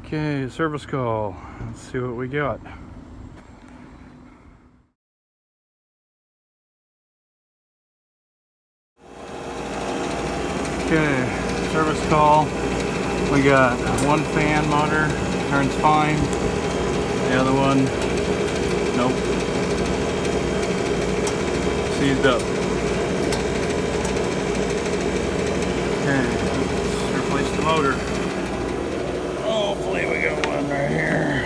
Okay, service call. Let's see what we got. Okay, service call. We got one fan motor, turns fine. The other one, nope. Seized up. Okay, let's replace the motor. Hopefully we got one right here.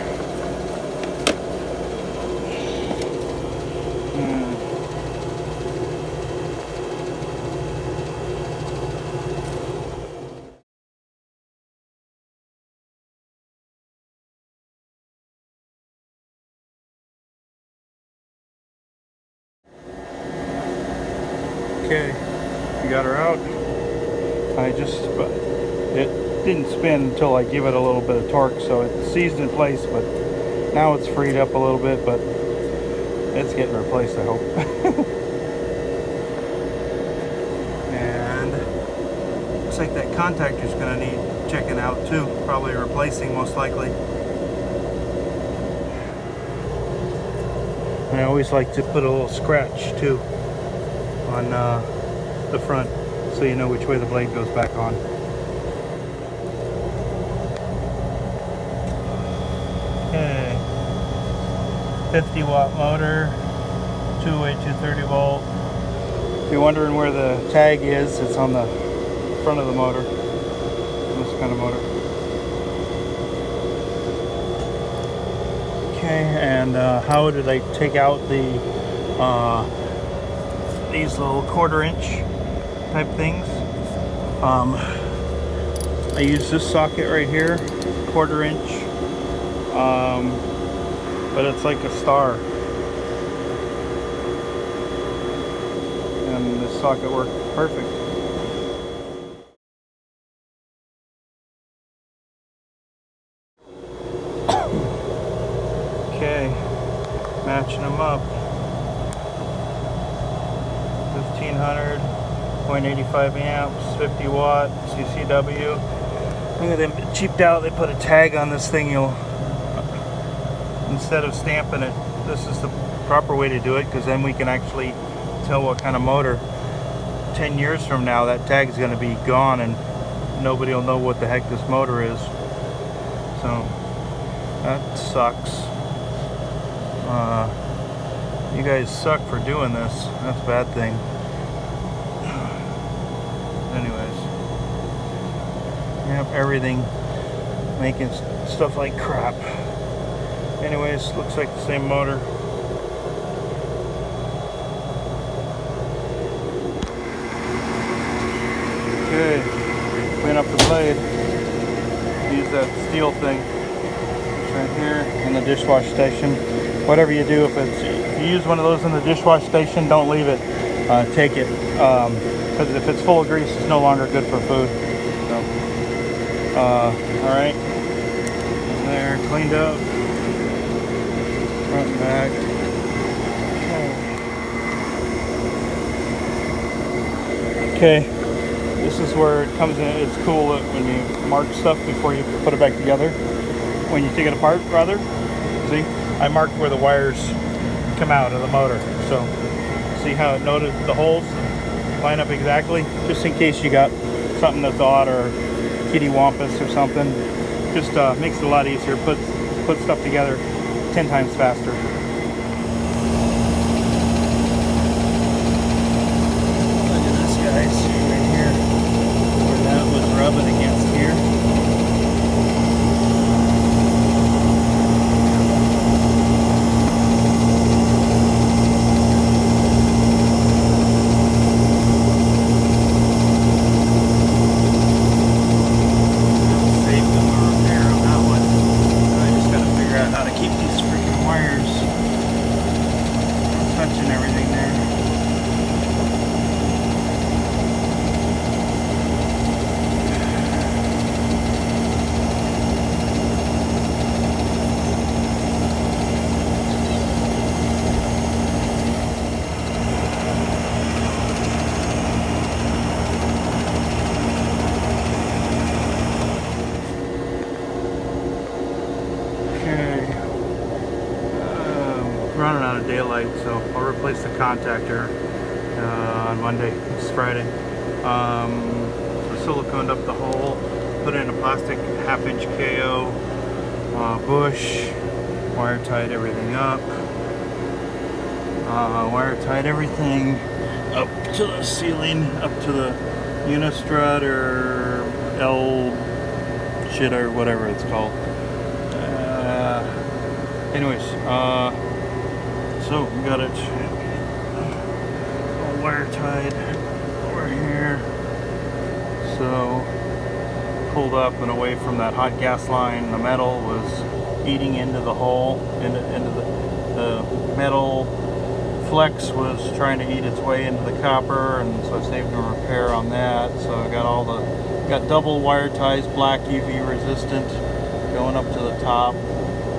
Okay, we got her out. It didn't spin until I give it a little bit of torque, so it's seized in place, but now it's freed up a little bit, but it's getting replaced, I hope. And looks like that contactor's gonna need checking out too, probably replacing most likely. I always like to put a little scratch too on the front, so you know which way the blade goes back on. Okay, 50 watt motor, two-way 230 volt. If you're wondering where the tag is, it's on the front of the motor, this kind of motor. Okay, and how did I take out these little 1/4 inch type things? I use this socket right here, 1/4 inch, but it's like a star, and this socket worked perfect. Okay, matching them up. 1500, 0.85 amps, 50 watt, CCW. Look at them cheaped out. They put a tag on this thing. Instead of stamping it, this is the proper way to do it, because then we can actually tell what kind of motor. 10 years from now, that tag is going to be gone and nobody will know what the heck this motor is. So that sucks. You guys suck for doing this. That's a bad thing. Anyways, yep, everything making stuff like crap. Anyways, looks like the same motor. Okay, clean up the blade. Use that steel thing. It's right here in the dishwash station. Whatever you do, if you use one of those in the dishwash station, don't leave it. Take it, because if it's full of grease, it's no longer good for food. So, all right, there, cleaned up, front and back. Okay, this is where it comes in. It's cool that when you mark stuff before you put it back together, when you take it apart, rather. See, I marked where the wires come out of the motor, so see how it noted the holes line up exactly, just in case you got something that's odd or kitty wampus or something. Just makes it a lot easier, put stuff together 10 times faster. Look at this, guys, right here where that was rubbing against here. How to keep these freaking wires running out of daylight, so I'll replace the contactor on Monday. It's Friday. So siliconed up the hole, put in a plastic 1/2-inch KO bush, wire tied everything up, wire tied everything up to the ceiling, up to the unistrut or L shit or whatever it's called. Anyways, so we got it all wire tied over here. So pulled up and away from that hot gas line. The metal was eating into the hole, into the metal flex was trying to eat its way into the copper, and so I saved a repair on that. So I got double wire ties, black UV resistant, going up to the top.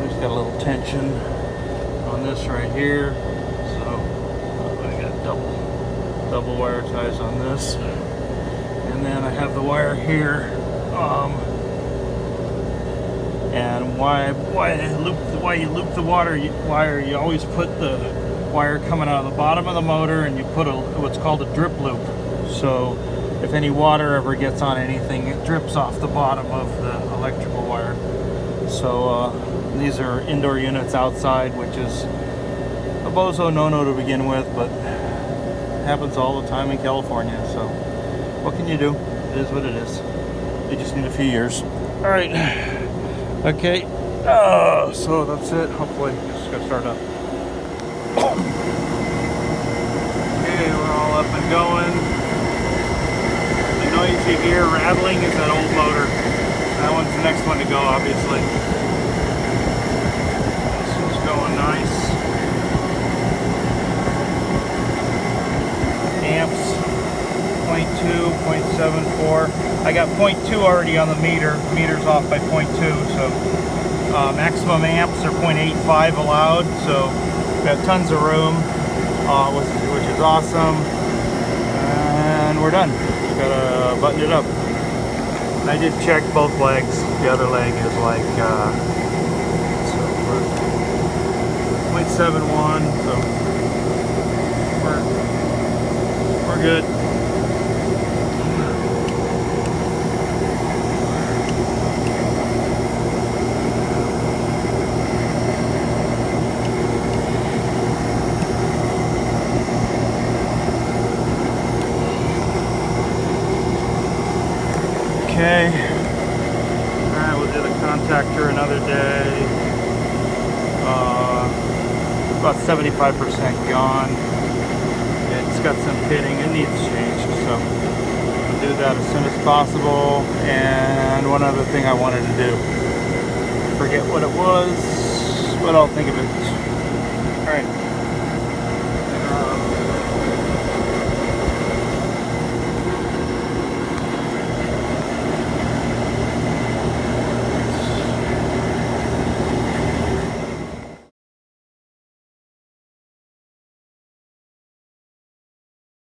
Just got a little tension on this right here, so I got double wire ties on this, and then I have the wire here. And why you loop the wire? You always put the wire coming out of the bottom of the motor, and you put what's called a drip loop. So if any water ever gets on anything, it drips off the bottom of the electrical wire. So these are indoor units outside, which is a bozo no-no to begin with, but it happens all the time in California. So what can you do? It is what it is. You just need a few years. All right. Okay. So that's it. Hopefully, just gonna start up. Okay, we're all up and going. The noise you hear rattling is that old motor. That one's the next one to go, obviously. This one's going nice. Amps, 0.2, 0.74. I got 0.2 already on the meter. The meter's off by 0.2, so maximum amps are 0.85 allowed. So we've got tons of room, which is awesome. And we're done. Just gotta button it up. I did check both legs. The other leg is like 0.71, so we're good. Okay. Alright, we'll do the contactor another day. About 75% gone. It's got some pitting, it needs changed, so we'll do that as soon as possible. And one other thing I wanted to do. Forget what it was, but I'll think of it. Alright.